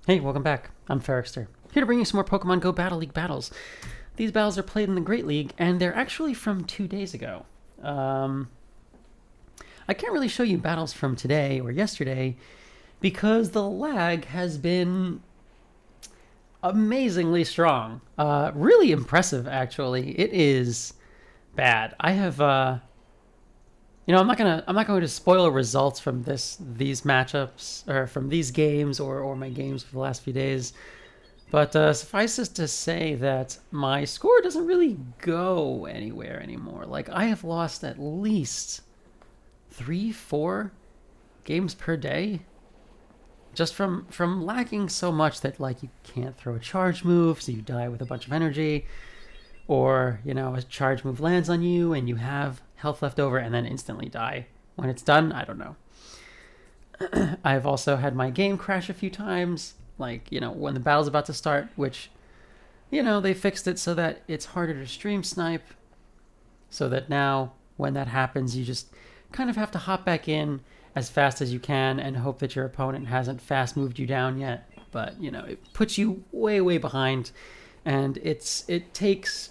Hey, welcome back. I'm Ferrikster, here to bring you some more Pokemon Go Battle League battles. These battles are played in the Great League, and they're actually from 2 days ago. I can't really show you battles from today or yesterday because the lag has been amazingly strong. Really impressive, actually. It is bad. I have, I'm not going to spoil results from these matchups or from these games or my games for the last few days. But suffice it to say that my score doesn't really go anywhere anymore. Like, I have lost at least 3-4 games per day just from lacking so much that, like, you can't throw a charge move, so you die with a bunch of energy, or, a charge move lands on you and you have health left over and then instantly die when it's done. I don't know. I've also had my game crash a few times, like, when the battle's about to start, which, they fixed it so that it's harder to stream snipe, so that now when that happens, you just kind of have to hop back in as fast as you can and hope that your opponent hasn't fast moved you down yet. But, it puts you way, way behind, and it takes,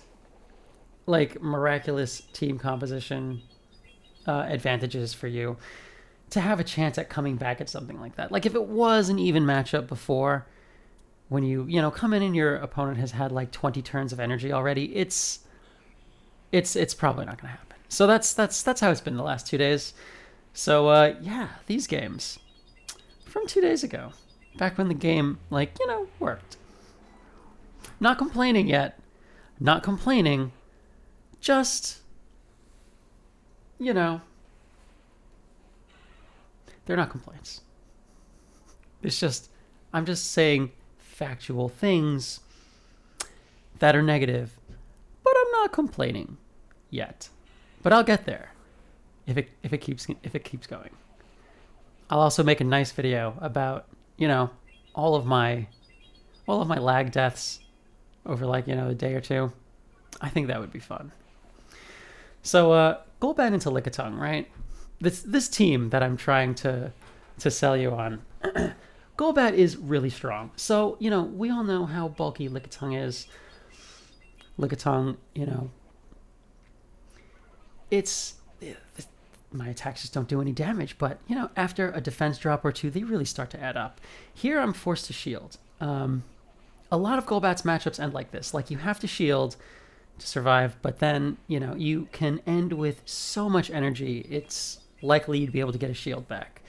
like, miraculous team composition advantages for you to have a chance at coming back at something like that. Like, if it was an even matchup before, when you come in and your opponent has had like 20 turns of energy already, it's probably not going to happen. So that's how it's been the last 2 days. So yeah, these games from 2 days ago, back when the game worked. Not complaining yet. Not complaining. Just, they're not complaints. It's just, I'm just saying factual things that are negative, but I'm not complaining yet. But I'll get there if it keeps going. I'll also make a nice video about, all of my lag deaths over a day or two. I think that would be fun. So Golbat into Lickitung, right? This team that I'm trying to sell you on, Golbat is really strong. So, we all know how bulky Lickitung is. Lickitung, my attacks just don't do any damage, but, after a defense drop or two, they really start to add up. Here, I'm forced to shield. A lot of Golbat's matchups end like this. Like, you have to shield to survive, but then, you can end with so much energy, it's likely you'd be able to get a shield back.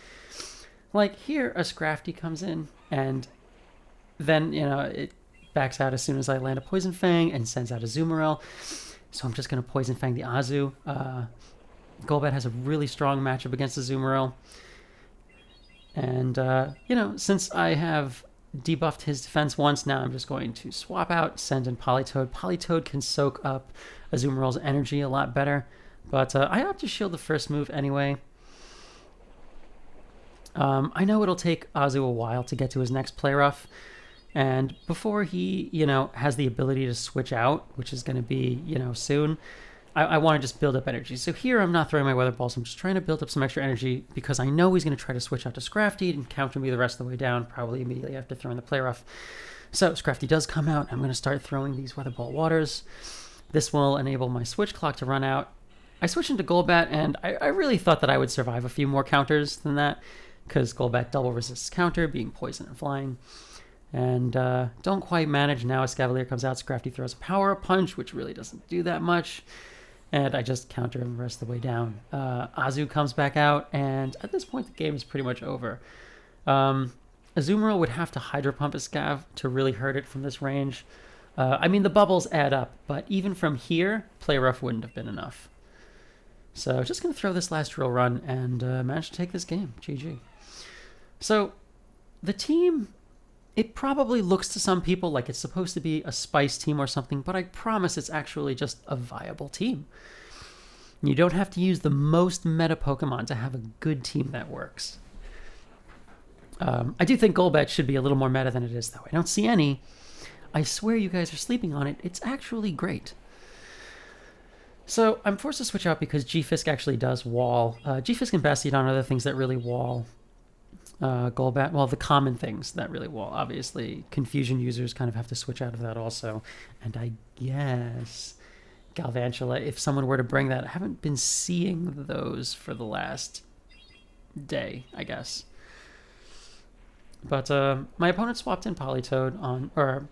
Like, here, a Scrafty comes in, and then, it backs out as soon as I land a Poison Fang and sends out a Azumarill. So I'm just going to Poison Fang the Azu. Golbat has a really strong matchup against the Azumarill. And, since I have debuffed his defense once, now I'm just going to swap out, send in Politoed. Politoed can soak up Azumarill's energy a lot better, but I opt to shield the first move anyway. I know it'll take Azu a while to get to his next play rough, and before he, has the ability to switch out, which is going to be, soon, I want to just build up energy. So here I'm not throwing my Weather Balls, I'm just trying to build up some extra energy because I know he's going to try to switch out to Scrafty and counter me the rest of the way down, probably immediately after throwing the play rough. So Scrafty does come out, I'm going to start throwing these Weather Ball Waters. This will enable my switch clock to run out. I switch into Golbat, and I really thought that I would survive a few more counters than that, because Golbat double resists counter, being poison and flying. And don't quite manage. Now Escavalier comes out, Scrafty throws a Power Punch, which really doesn't do that much. And I just counter him the rest of the way down. Azu comes back out, and at this point the game is pretty much over. Azumarill would have to Hydro Pump Escav to really hurt it from this range. The bubbles add up, but even from here, Play Rough wouldn't have been enough. So just going to throw this last drill run and manage to take this game. GG. So the team, it probably looks to some people like it's supposed to be a spice team or something, but I promise it's actually just a viable team. You don't have to use the most meta Pokemon to have a good team that works. I do think Golbat should be a little more meta than it is, though. I don't see any. I swear you guys are sleeping on it. It's actually great. So I'm forced to switch out because G-Fisk actually does wall. G-Fisk and Bastiodon are the things that really wall Golbat. Well, the common things that really will. Obviously, Confusion users kind of have to switch out of that also. And I guess Galvantula, if someone were to bring that, I haven't been seeing those for the last day, I guess. But my opponent swapped in Politoed on, or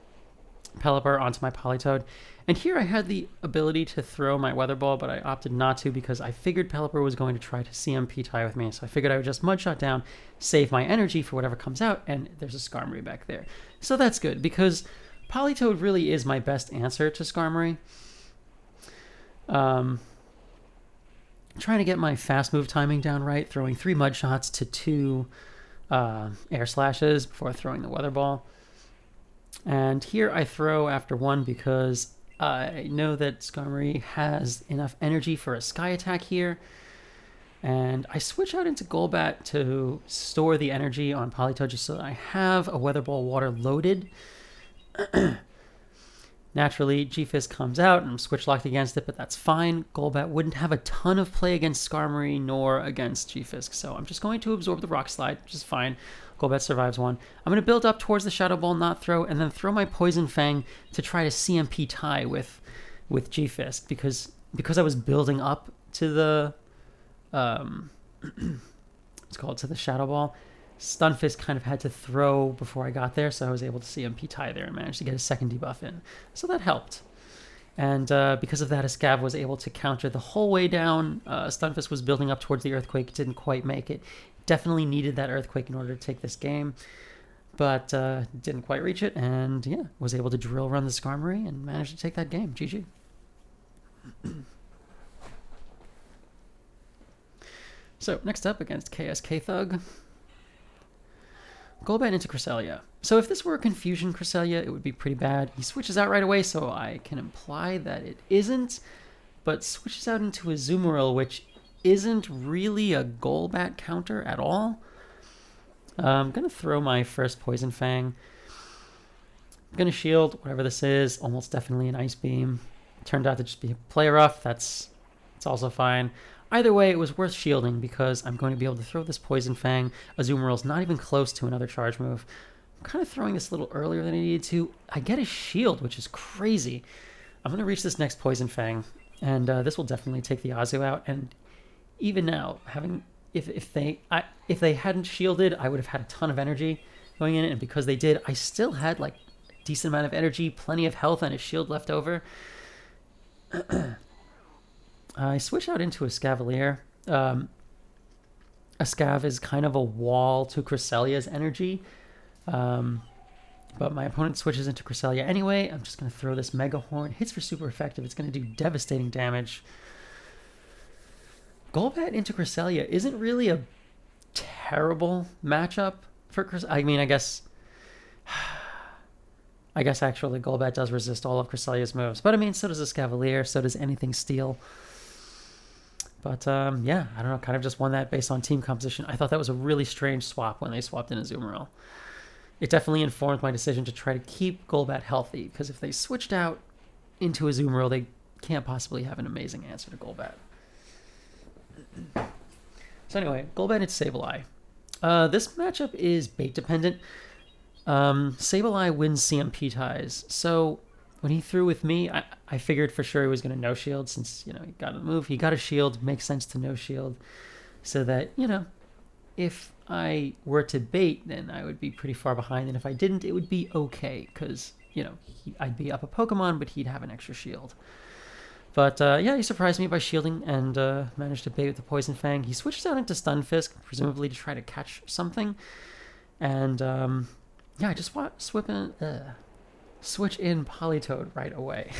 Pelipper onto my Politoed. And here I had the ability to throw my Weather Ball, but I opted not to because I figured Pelipper was going to try to CMP tie with me. So I figured I would just Mudshot down, save my energy for whatever comes out, and there's a Skarmory back there. So that's good because Politoed really is my best answer to Skarmory. Trying to get my fast move timing down right, throwing 3 Mudshots to 2 Air Slashes before throwing the Weather Ball. And here I throw after 1 because I know that Skarmory has enough energy for a Sky Attack here. And I switch out into Golbat to store the energy on Politoed just so that I have a Weather Ball water loaded. Naturally, G-Fisk comes out and I'm switch locked against it, but that's fine. Golbat wouldn't have a ton of play against Skarmory nor against G-Fisk, so I'm just going to absorb the Rock Slide, which is fine. Golbat survives 1. I'm going to build up towards the Shadow Ball, not throw, and then throw my Poison Fang to try to CMP tie with G-Fisk because I was building up to the it's called to the Shadow Ball. Stunfisk kind of had to throw before I got there, so I was able to CMP tie there and managed to get a second debuff in. So that helped. And because of that, Escav was able to counter the whole way down. Stunfisk was building up towards the Earthquake, didn't quite make it. Definitely needed that Earthquake in order to take this game, but didn't quite reach it, and yeah, was able to drill run the Skarmory and managed to take that game. GG. So, next up against KSK Thug. Golbat into Cresselia. So if this were a Confusion Cresselia, it would be pretty bad. He switches out right away, so I can imply that it isn't, but switches out into a Azumarill, which isn't really a Golbat counter at all. I'm going to throw my first Poison Fang. I'm going to shield, whatever this is, almost definitely an Ice Beam. Turned out to just be a Play Rough, that's also fine. Either way, it was worth shielding because I'm going to be able to throw this Poison Fang. Azumarill's not even close to another charge move. I'm kind of throwing this a little earlier than I needed to. I get a shield, which is crazy. I'm going to reach this next Poison Fang, and this will definitely take the Azu out. And even now, if they hadn't shielded, I would have had a ton of energy going in it, and because they did, I still had like a decent amount of energy, plenty of health, and a shield left over. I switch out into Escavalier. Escav is kind of a wall to Cresselia's energy, but my opponent switches into Cresselia anyway. I'm just going to throw this Mega Horn. Hits for super effective. It's going to do devastating damage. Golbat into Cresselia isn't really a terrible matchup for Cresselia. I mean, I guess actually Golbat does resist all of Cresselia's moves, but I mean, so does Escavalier, so does anything Steel. But yeah, I don't know, kind of just won that based on team composition. I thought that was a really strange swap when they swapped in Azumarill. It definitely informed my decision to try to keep Golbat healthy, because if they switched out into Azumarill, they can't possibly have an amazing answer to Golbat. So anyway, Golbat into Sableye. This matchup is bait dependent. Sableye wins CMP ties, so when he threw with me, I figured for sure he was going to no shield since, you know, he got a move. He got a shield. Makes sense to no shield. So that, you know, if I were to bait, then I would be pretty far behind. And if I didn't, it would be okay because, you know, I'd be up a Pokemon, but he'd have an extra shield. But, yeah, he surprised me by shielding and managed to bait with the Poison Fang. He switches out into Stunfisk, presumably to try to catch something. And, yeah, I just switch in Politoed right away.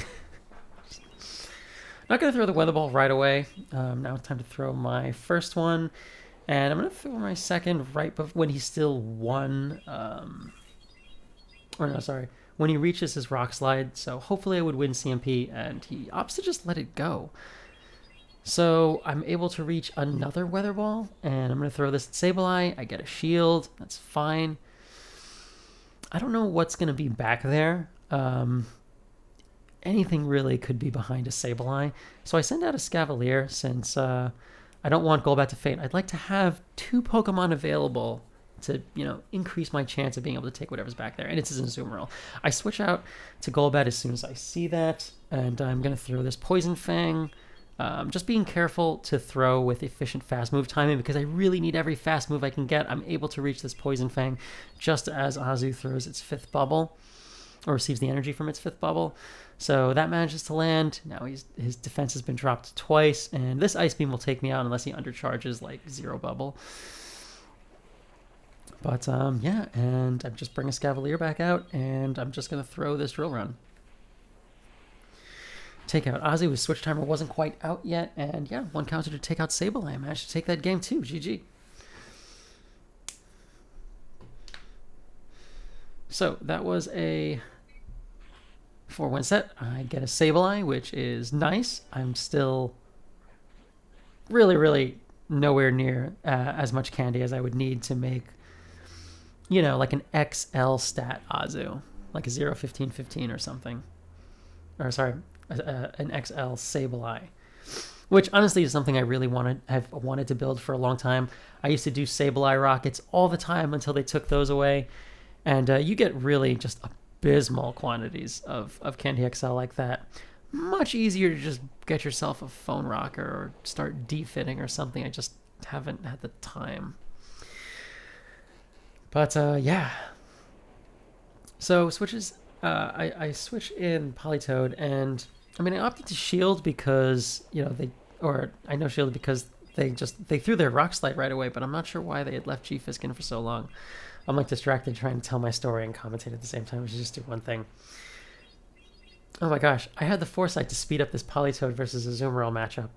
Not going to throw the Weather Ball right away. Now it's time to throw my first one. And I'm going to throw my second right when he's still one. When he reaches his Rock Slide. So hopefully I would win CMP, and he opts to just let it go. So I'm able to reach another Weather Ball, and I'm going to throw this at Sableye. I get a shield. That's fine. I don't know what's going to be back there. Anything really could be behind a Sableye. So I send out a Escavalier since I don't want Golbat to faint. I'd like to have 2 Pokemon available to, you know, increase my chance of being able to take whatever's back there. And it's a Azumarill. I switch out to Golbat as soon as I see that, and I'm going to throw this Poison Fang. Just being careful to throw with efficient fast move timing because I really need every fast move I can get. I'm able to reach this Poison Fang just as Azu throws its 5th bubble, or receives the energy from its 5th bubble. So that manages to land. Now his defense has been dropped twice, and this Ice Beam will take me out unless he undercharges like 0 bubble. But yeah, and I'm just bring a Escavalier back out, and I'm just going to throw this Drill Run. Take out Ozzy. His switch timer wasn't quite out yet, and yeah, 1 counter to take out Sableye. I managed to take that game too. GG. So that was a 4-win set. I get a Sableye, which is nice. I'm still really nowhere near as much candy as I would need to make, you know, like an XL stat Azu, like a 0-15-15 or something. Or sorry, an XL Sableye, which honestly is something I really have wanted to build for a long time. I used to do Sableye rockets all the time until they took those away, and you get really just abysmal quantities of Candy XL like that. Much easier to just get yourself a phone rocker or start defitting or something. I just haven't had the time. But yeah. So switches. I switch in Politoed, and I mean I opted to shield because, you know, I know shielded because they threw their Rock Slide right away, but I'm not sure why they had left G-Fisk in for so long. I'm like distracted trying to tell my story and commentate at the same time. We should just do one thing. Oh my gosh, I had the foresight to speed up this Politoed versus Azumarill matchup.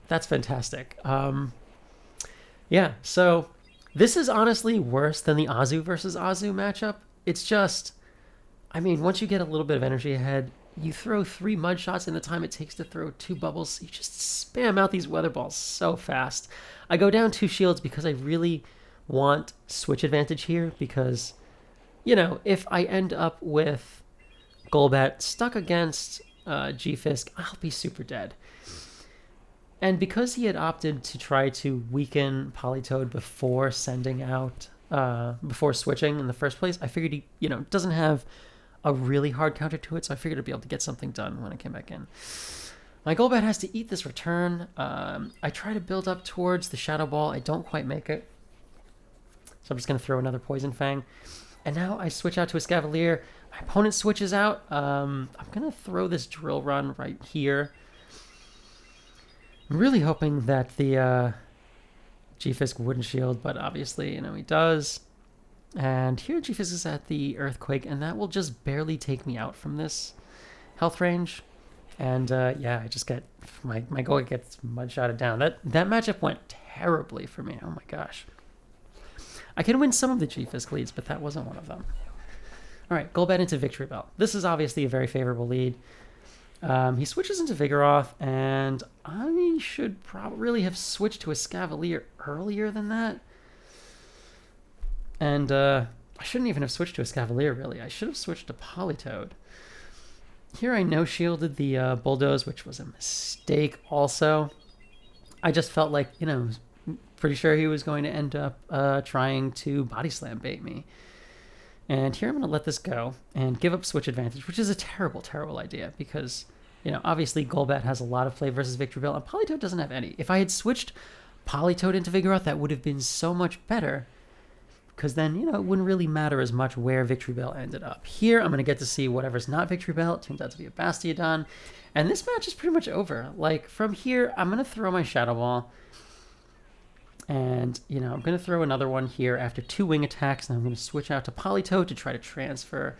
That's fantastic. Yeah, so this is honestly worse than the Azu versus Azu matchup. It's just, I mean, once you get a little bit of energy ahead, you throw 3 mud shots in the time it takes to throw 2 bubbles. You just spam out these weather balls so fast. I go down 2 shields because I really want switch advantage here because, you know, if I end up with Golbat stuck against G-Fisk, I'll be super dead. And because he had opted to try to weaken Politoed before sending out, before switching in the first place, I figured he, you know, doesn't have a really hard counter to it, so I figured I'd be able to get something done when I came back in. My Golbat has to eat this return. I try to build up towards the Shadow Ball. I don't quite make it. So I'm just going to throw another Poison Fang. And now I switch out to Escavalier. My opponent switches out. I'm going to throw this Drill Run right here. I'm really hoping that the G-Fisk wouldn't shield, but obviously, you know, he does. And here G-Fisk is at the Earthquake, and that will just barely take me out from this health range. And yeah, I just get, my Golbat gets mud-shotted down. That matchup went terribly for me. Oh my gosh. I can win some of the G-Fisk leads, but that wasn't one of them. All right, Golbat into Victory Bell. This is obviously a very favorable lead. He switches into Vigoroth, and I should probably have switched to Escavalier earlier than that. And I shouldn't even have switched to Escavalier, really. I should have switched to Politoed. Here I no-shielded the Bulldoze, which was a mistake also. I just felt like, you know, pretty sure he was going to end up trying to Body Slam bait me. And here I'm going to let this go and give up switch advantage, which is a terrible, terrible idea because, you know, obviously Golbat has a lot of play versus Victory Bell, and Politoed doesn't have any. If I had switched Politoed into Vigoroth, that would have been so much better because then, you know, it wouldn't really matter as much where Victory Bell ended up. Here, I'm going to get to see whatever's not Victory Bell. It turns out to be a Bastiodon. And this match is pretty much over. Like, from here, I'm going to throw my Shadow Ball. And, you know, I'm going to throw another one here after 2 wing attacks. And I'm going to switch out to Politoed to try to transfer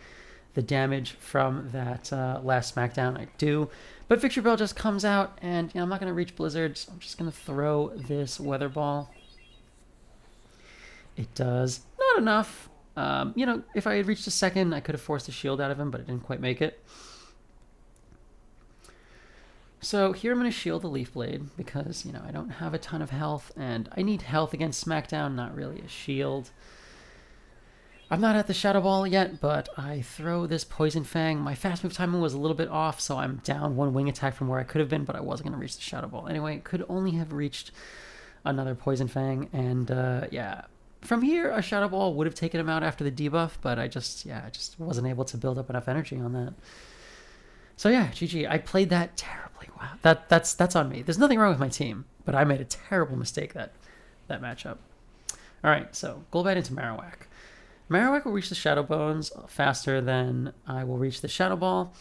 the damage from that last Smackdown I do. But Victory Bell just comes out, and, you know, I'm not going to reach Blizzard, so I'm just going to throw this Weather Ball. It does not enough. You know, if I had reached a second, I could have forced a shield out of him, but it didn't quite make it. So here I'm going to shield the Leaf Blade because, you know, I don't have a ton of health, and I need health against Smackdown, not really a shield. I'm not at the Shadow Ball yet, but I throw this Poison Fang. My fast move timing was a little bit off, so I'm down 1 wing attack from where I could have been, but I wasn't going to reach the Shadow Ball. Anyway, could only have reached another Poison Fang, and yeah, From here, a Shadow Ball would have taken him out after the debuff, but I just wasn't able to build up enough energy on that. So yeah, GG. I played that terribly. Wow, that's on me. There's nothing wrong with my team, but I made a terrible mistake that matchup. All right, so Golbat into Marowak. Marowak will reach the Shadow Bones faster than I will reach the Shadow Ball.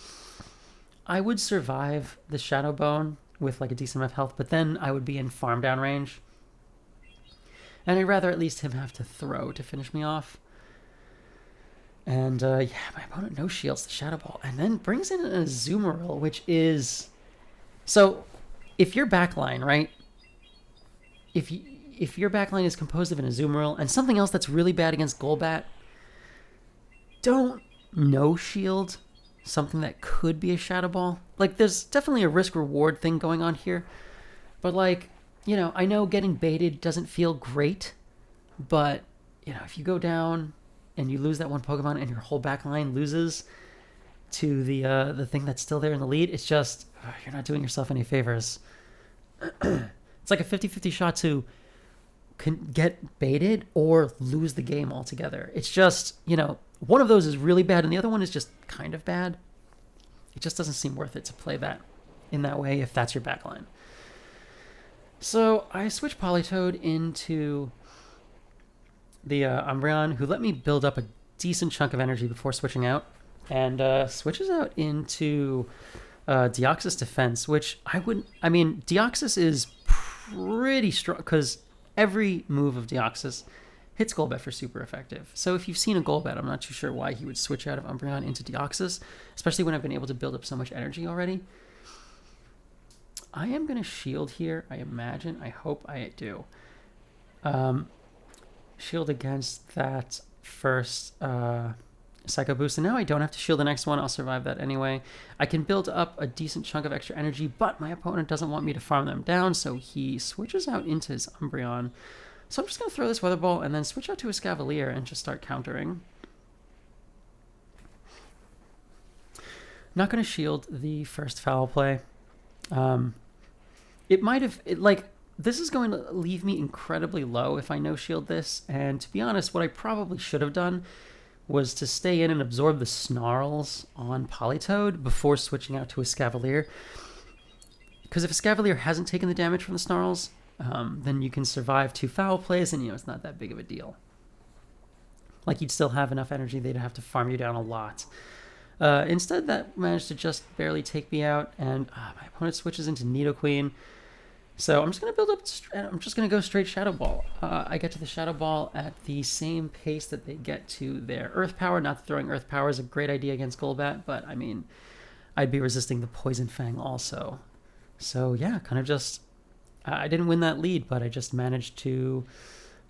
I would survive the Shadow Bone with like a decent amount of health, but then I would be in farm down range. And I'd rather at least him have to throw to finish me off. And yeah, my opponent no shields the Shadow Ball and then brings in an Azumarill, which is... So, if your backline, right? If your backline is composed of an Azumarill and something else that's really bad against Golbat, don't no shield something that could be a Shadow Ball. Like, there's definitely a risk-reward thing going on here. But, like, you know, I know getting baited doesn't feel great, but, you know, if you go down and you lose that one Pokemon and your whole back line loses to the thing that's still there in the lead, it's just, you're not doing yourself any favors. It's like a 50-50 shot to get baited or lose the game altogether. It's just, you know, one of those is really bad and the other one is just kind of bad. It just doesn't seem worth it to play that in that way if that's your backline. So I switched Politoed into the Umbreon, who let me build up a decent chunk of energy before switching out, and switches out into Deoxys Defense, which I mean, Deoxys is pretty strong, because every move of Deoxys hits Golbat for super effective. So if you've seen a Golbat, I'm not too sure why he would switch out of Umbreon into Deoxys, especially when I've been able to build up so much energy already. I am going to shield here, I imagine. I hope I do. Shield against that first Psycho Boost. And now I don't have to shield the next one. I'll survive that anyway. I can build up a decent chunk of extra energy, but my opponent doesn't want me to farm them down, so he switches out into his Umbreon. So I'm just going to throw this Weather Ball and then switch out to Escavalier and just start countering. Not going to shield the first foul play. It might have, like, this is going to leave me incredibly low if I no-shield this, and to be honest, what I probably should have done was to stay in and absorb the Snarls on Politoed before switching out to Escavalier. Because if Escavalier hasn't taken the damage from the Snarls, then you can survive 2 foul plays, and, you know, it's not that big of a deal. Like, you'd still have enough energy, they'd have to farm you down a lot. Instead, that managed to just barely take me out, and my opponent switches into Nidoqueen. So I'm just going to build up, I'm just going to go straight Shadow Ball. I get to the Shadow Ball at the same pace that they get to their Earth Power. Not that throwing Earth Power is a great idea against Golbat, but I mean, I'd be resisting the Poison Fang also. So yeah, kind of just, I didn't win that lead, but I just managed to,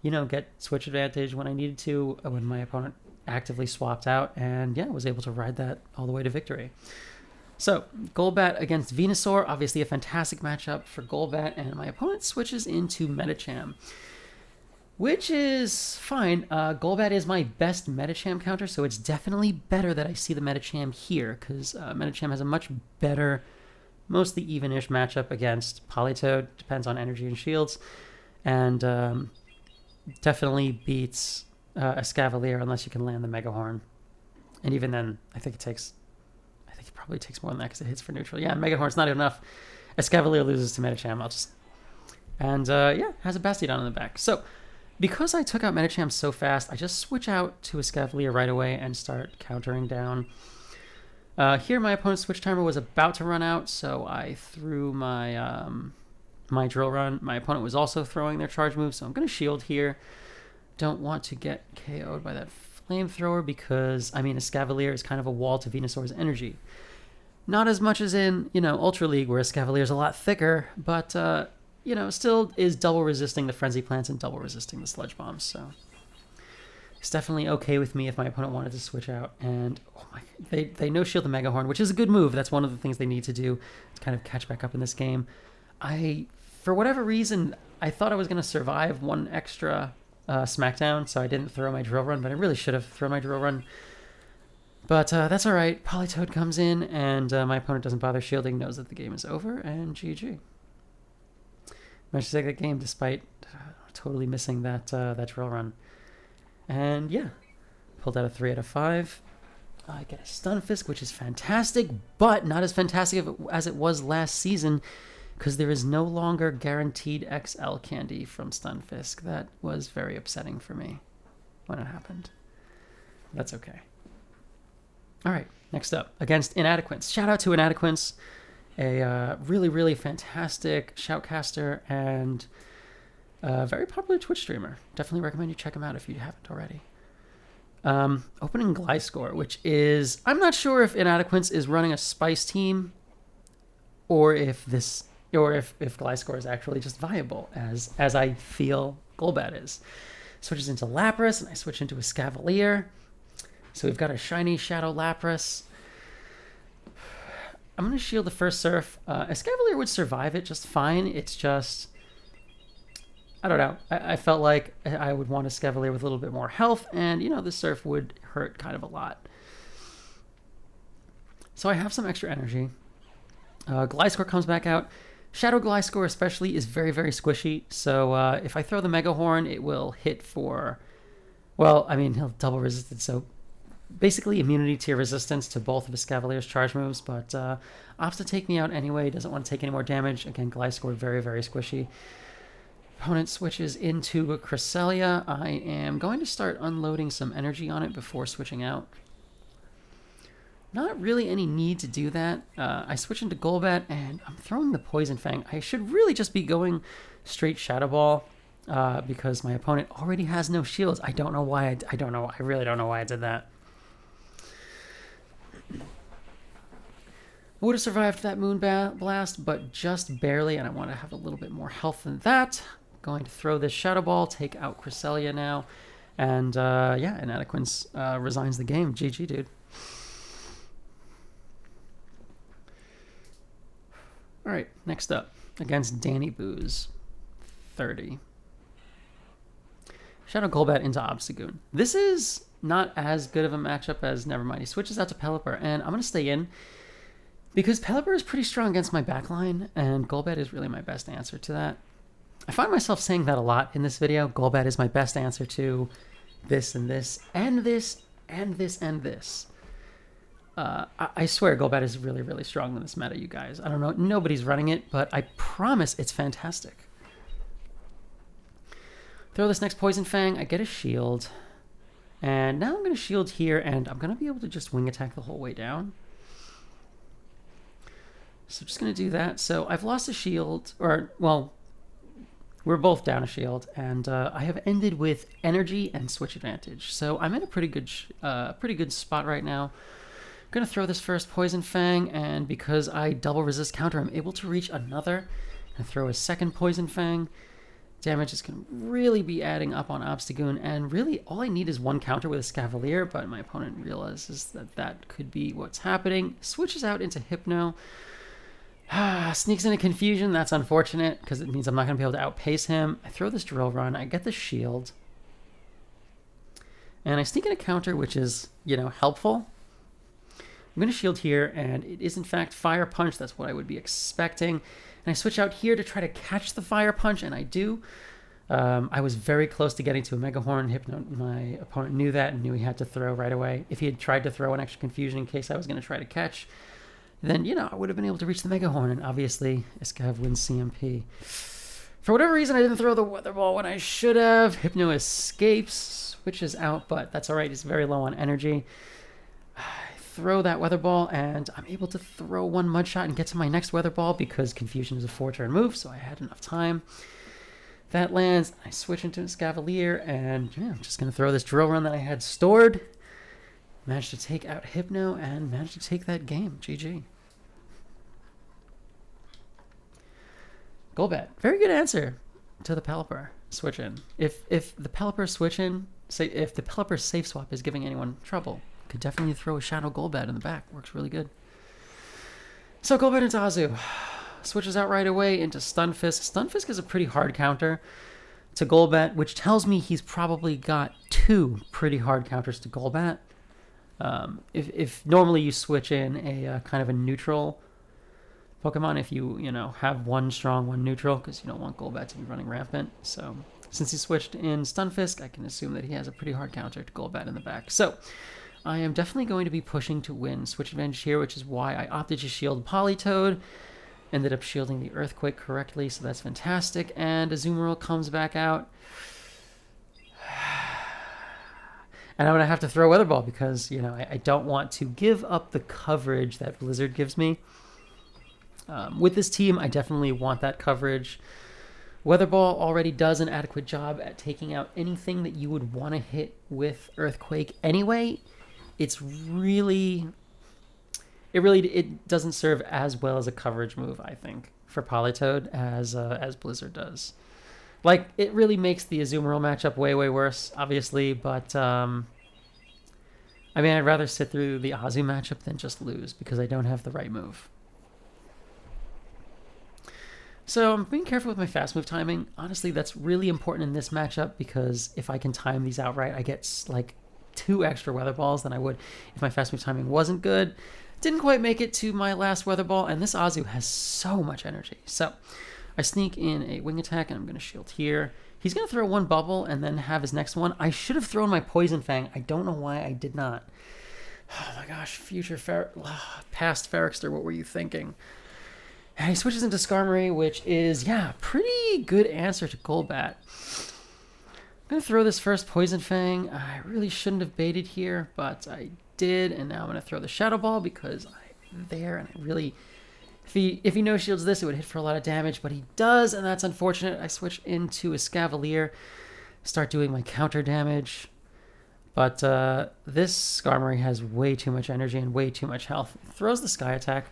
you know, get switch advantage when I needed to, when my opponent actively swapped out, and yeah, was able to ride that all the way to victory. So, Golbat against Venusaur, obviously a fantastic matchup for Golbat, and my opponent switches into Medicham, which is fine. Golbat is my best Medicham counter, so it's definitely better that I see the Medicham here, because Medicham has a much better, mostly even-ish matchup against Politoed, depends on energy and shields, and definitely beats Escavalier unless you can land the Mega Horn. And even then, I think it probably takes more than that because it hits for neutral. Yeah, Mega Horn's not enough. Escavalier loses to Medicham. Yeah, has a Bastiodon in the back. So, because I took out Medicham so fast, I just switch out to Escavalier right away and start countering down. Here, my opponent's switch timer was about to run out, so I threw my my Drill Run. My opponent was also throwing their charge move, so I'm going to shield here. Don't want to get KO'd by that Flamethrower because, I mean, Escavalier is kind of a wall to Venusaur's energy. Not as much as in, you know, Ultra League, where Escavalier is a lot thicker, but, you know, still is double resisting the Frenzy Plants and double resisting the Sludge Bombs, so it's definitely okay with me if my opponent wanted to switch out. And, oh my, they no-shield the Mega Horn, which is a good move. That's one of the things they need to do to kind of catch back up in this game. For whatever reason, I thought I was going to survive one extra Smackdown, so I didn't throw my Drill Run, but I really should have thrown my Drill Run. But that's alright. Politoed comes in, and my opponent doesn't bother shielding, knows that the game is over, and GG. Managed to take that game despite totally missing that Drill Run. And yeah, pulled out a 3 out of 5. I get a Stunfisk, which is fantastic, but not as fantastic as it was last season, because there is no longer guaranteed XL candy from Stunfisk. That was very upsetting for me when it happened. That's okay. All right, next up, against Inadequance. Shout out to Inadequance, a really, really fantastic shoutcaster and a very popular Twitch streamer. Definitely recommend you check him out if you haven't already. Opening Gliscor, which is, I'm not sure if Inadequance is running a spice team or if Gliscor is actually just viable as I feel Golbat is. Switches into Lapras and I switch into Escavalier. So we've got a shiny Shadow Lapras. I'm going to shield the first Surf. Escavalier would survive it just fine. It's just, I don't know. I felt like I would want Escavalier with a little bit more health, and, you know, the Surf would hurt kind of a lot. So I have some extra energy. Gliscor comes back out. Shadow Gliscor especially is very, very squishy. So if I throw the Mega Horn, it will hit for, well, I mean, he'll double resist it, so basically immunity to your resistance to both of Escavalier's charge moves, but opts to take me out anyway. Doesn't want to take any more damage. Again, Gliscor very, very squishy. Opponent switches into a Cresselia. I am going to start unloading some energy on it before switching out. Not really any need to do that. I switch into Golbat, and I'm throwing the Poison Fang. I should really just be going straight Shadow Ball because my opponent already has no shields. I don't know why. I don't know. I really don't know why I did that. Would have survived that Moon Blast, but just barely, and I want to have a little bit more health than that. Going to throw this Shadow Ball, take out Cresselia now, and yeah, Inadequance resigns the game. GG, dude. All right, next up, against Danny Booze, 30. Shadow Golbat into Obstagoon. This is not as good of a matchup as Nevermind. He switches out to Pelipper, and I'm going to stay in because Pelipper is pretty strong against my backline, and Golbat is really my best answer to that. I find myself saying that a lot in this video. Golbat is my best answer to this and this and this and this and this. I swear Golbat is really, really strong in this meta, you guys. I don't know. Nobody's running it, but I promise it's fantastic. Throw this next Poison Fang. I get a shield. And now I'm going to shield here, and I'm going to be able to just wing attack the whole way down. So I'm just going to do that. So I've lost a shield, or, well, we're both down a shield, and I have ended with energy and switch advantage. So I'm in a pretty good spot right now. I'm going to throw this first Poison Fang, and because I double resist counter, I'm able to reach another. I throw a second Poison Fang. Damage is going to really be adding up on Obstagoon, and really all I need is one counter with Escavalier, but my opponent realizes that that could be what's happening. Switches out into Hypno. Sneaks into Confusion. That's unfortunate because it means I'm not going to be able to outpace him. I throw this Drill Run. I get the shield. And I sneak in a counter, which is, you know, helpful. I'm going to shield here, and it is in fact Fire Punch. That's what I would be expecting. And I switch out here to try to catch the Fire Punch, and I do. I was very close to getting to a Mega Horn. Hypno, my opponent knew that and knew he had to throw right away. If he had tried to throw an extra Confusion in case I was going to try to catch, then, you know, I would have been able to reach the Mega Horn, and obviously Escav wins CMP. For whatever reason, I didn't throw the Weather Ball when I should have. Hypno escapes, switches out, but that's all right. He's very low on energy. Throw that Weather Ball, and I'm able to throw one Mud Shot and get to my next Weather Ball because Confusion is a 4-turn move, so I had enough time. That lands. I switch into Escavalier, and yeah, I'm just going to throw this Drill Run that I had stored. Managed to take out Hypno, and managed to take that game. GG. Golbat. Very good answer to the Pelipper switch in. If the Pelipper switch in, say if the Pelipper safe swap is giving anyone trouble, could definitely throw a Shadow Golbat in the back. Works really good. So Golbat into Azu. Switches out right away into Stunfisk. Stunfisk is a pretty hard counter to Golbat, which tells me he's probably got two pretty hard counters to Golbat. If normally you switch in a kind of a neutral Pokemon, if you know have one strong, one neutral, because you don't want Golbat to be running rampant. So since he switched in Stunfisk, I can assume that he has a pretty hard counter to Golbat in the back. So I am definitely going to be pushing to win switch advantage here, which is why I opted to shield Politoed. Ended up shielding the Earthquake correctly, so that's fantastic. And Azumarill comes back out. And I'm going to have to throw Weather Ball because, you know, I don't want to give up the coverage that Blizzard gives me. With this team, I definitely want that coverage. Weather Ball already does an adequate job at taking out anything that you would want to hit with Earthquake anyway. It doesn't serve as well as a coverage move, I think, for Politoed as Blizzard does. Like, it really makes the Azumarill matchup way, way worse, obviously, but, I mean, I'd rather sit through the Azu matchup than just lose, because I don't have the right move. So, I'm being careful with my fast move timing. Honestly, that's really important in this matchup, because if I can time these out right, I get, like, 2 extra Weather Balls than I would if my fast move timing wasn't good. Didn't quite make it to my last Weather Ball, and this Azu has so much energy. So I sneak in a Wing Attack, and I'm going to shield here. He's going to throw 1 bubble and then have his next one. I should have thrown my Poison Fang. I don't know why I did not. Oh my gosh, past Ferrikster, what were you thinking? And he switches into Skarmory, which is, yeah, pretty good answer to Golbat. I'm going to throw this first Poison Fang. I really shouldn't have baited here, but I did, and now I'm going to throw the Shadow Ball because I'm there, and I really... If he no-shields this, it would hit for a lot of damage, but he does, and that's unfortunate. I switch into Escavalier, start doing my counter damage, but this Skarmory has way too much energy and way too much health. Throws the Sky Attack.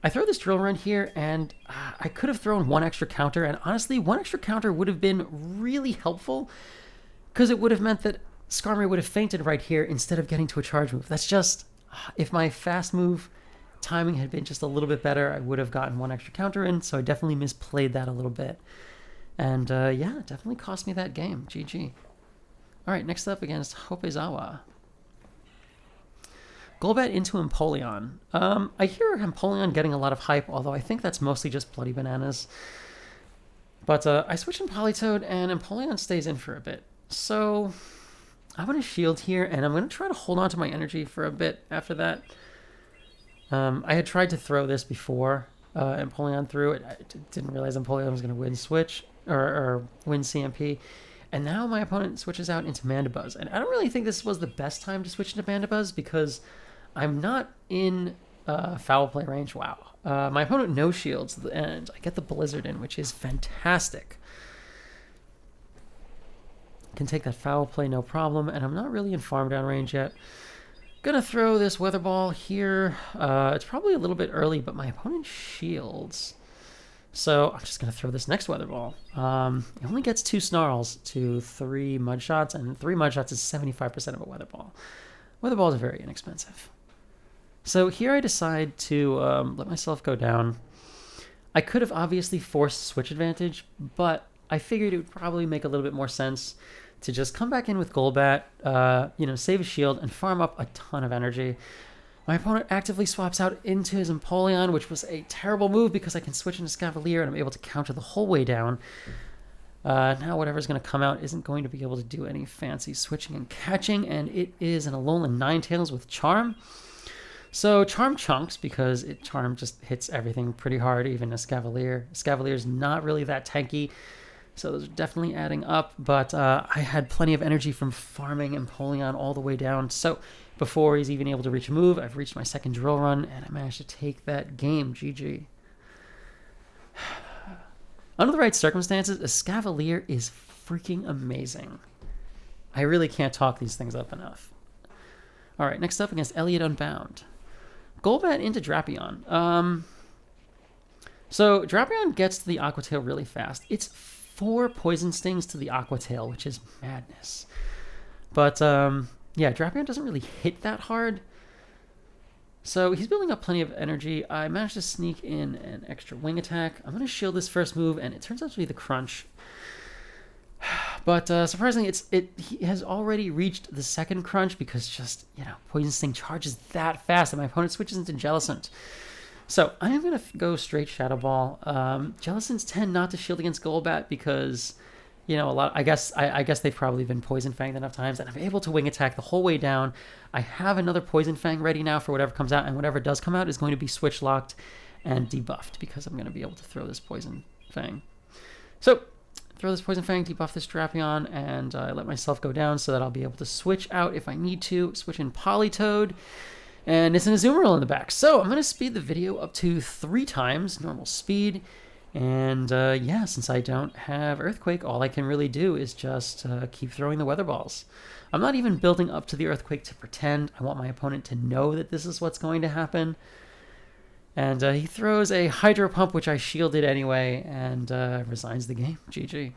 I throw this Drill Run here, and I could have thrown 1 extra counter, and honestly, 1 extra counter would have been really helpful, because it would have meant that Skarmory would have fainted right here instead of getting to a charge move. That's just, if my fast move timing had been just a little bit better, I would have gotten 1 extra counter in, so I definitely misplayed that a little bit. And yeah, it definitely cost me that game. GG. Alright, next up against Hopezawa. Golbat into Empoleon. I hear Empoleon getting a lot of hype, although I think that's mostly just Bloody Bananas. But I switch in Politoed, and Empoleon stays in for a bit. So I'm going to shield here, and I'm going to try to hold on to my energy for a bit after that. I had tried to throw this before Empoleon threw it. I didn't realize Empoleon was going to win switch, or win CMP. And now my opponent switches out into Mandibuzz. And I don't really think this was the best time to switch into Mandibuzz because I'm not in foul play range. Wow. My opponent no shields, and I get the Blizzard in, which is fantastic. Can take that foul play no problem, and I'm not really in farm down range yet. Gonna throw this Weather Ball here. It's probably a little bit early, but my opponent shields. So I'm just gonna throw this next Weather Ball. It only gets 2 Snarls to 3 Mud Shots, and 3 Mud Shots is 75% of a Weather Ball. Weather Balls are very inexpensive. So here I decide to let myself go down. I could have obviously forced switch advantage, but I figured it would probably make a little bit more sense to just come back in with Golbat, save a shield, and farm up a ton of energy. My opponent actively swaps out into his Empoleon, which was a terrible move because I can switch into Escavalier and I'm able to counter the whole way down. Now whatever's going to come out isn't going to be able to do any fancy switching and catching, and it is an Alolan Ninetales with Charm. So Charm chunks because Charm just hits everything pretty hard, even Escavalier. Escavalier's not really that tanky, so those are definitely adding up, but I had plenty of energy from farming Empoleon all the way down, so before he's even able to reach a move, I've reached my second Drill Run, and I managed to take that game. GG. Under the right circumstances, Escavalier is freaking amazing. I really can't talk these things up enough. Alright, next up against Elliott Unbound. Golbat into Drapion. So Drapion gets to the Aqua Tail really fast. It's 4 Poison Stings to the Aqua Tail, which is madness. But, yeah, Drapion doesn't really hit that hard. So he's building up plenty of energy. I managed to sneak in an extra Wing Attack. I'm going to shield this first move, and it turns out to be the Crunch. But surprisingly, he has already reached the second Crunch because just, Poison Sting charges that fast, and my opponent switches into Jellicent. So I am going to go straight Shadow Ball. Jellicents tend not to shield against Golbat because you know, a lot. I guess they've probably been poison fanged enough times, and I'm able to wing attack the whole way down. I have another poison fang ready now for whatever comes out, and whatever does come out is going to be switch locked and debuffed because I'm going to be able to throw this poison fang. So throw this poison fang, debuff this Drapion, and let myself go down so that I'll be able to switch out if I need to. Switch in Politoed, and it's an Azumarill in the back. So I'm going to speed the video up to 3 times normal speed. And yeah, since I don't have Earthquake, all I can really do is just keep throwing the Weather Balls. I'm not even building up to the Earthquake to pretend. I want my opponent to know that this is what's going to happen. And he throws a Hydro Pump, which I shielded anyway, and resigns the game. GG.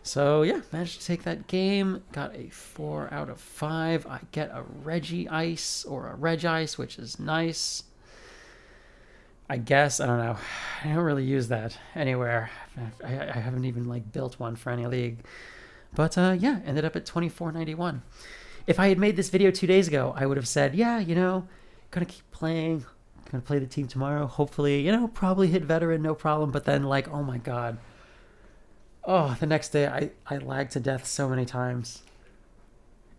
So yeah, managed to take that game. Got a 4 out of 5. I get a Regice or a Regice, which is nice. I guess, I don't know. I don't really use that anywhere. I haven't even like built one for any league. But yeah, ended up at 2491. If I had made this video 2 days ago, I would have said, yeah, you know, gonna keep playing, gonna play the team tomorrow. Hopefully, you know, probably hit veteran, no problem. But then like, oh my God. Oh, the next day I lagged to death so many times.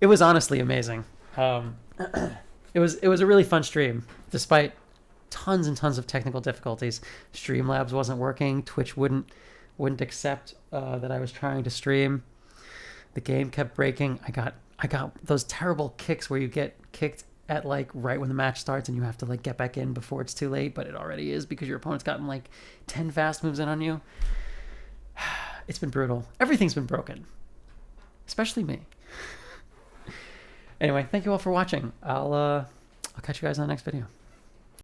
It was honestly amazing. It was a really fun stream, despite tons and tons of technical difficulties. Streamlabs wasn't working. Twitch wouldn't accept that I was trying to stream. The game kept breaking. I got those terrible kicks where you get kicked at like right when the match starts and you have to like get back in before it's too late, but it already is because your opponent's gotten like 10 fast moves in on you. It's been brutal. Everything's been broken, especially me. Anyway, thank you all for watching. I'll catch you guys in the next video.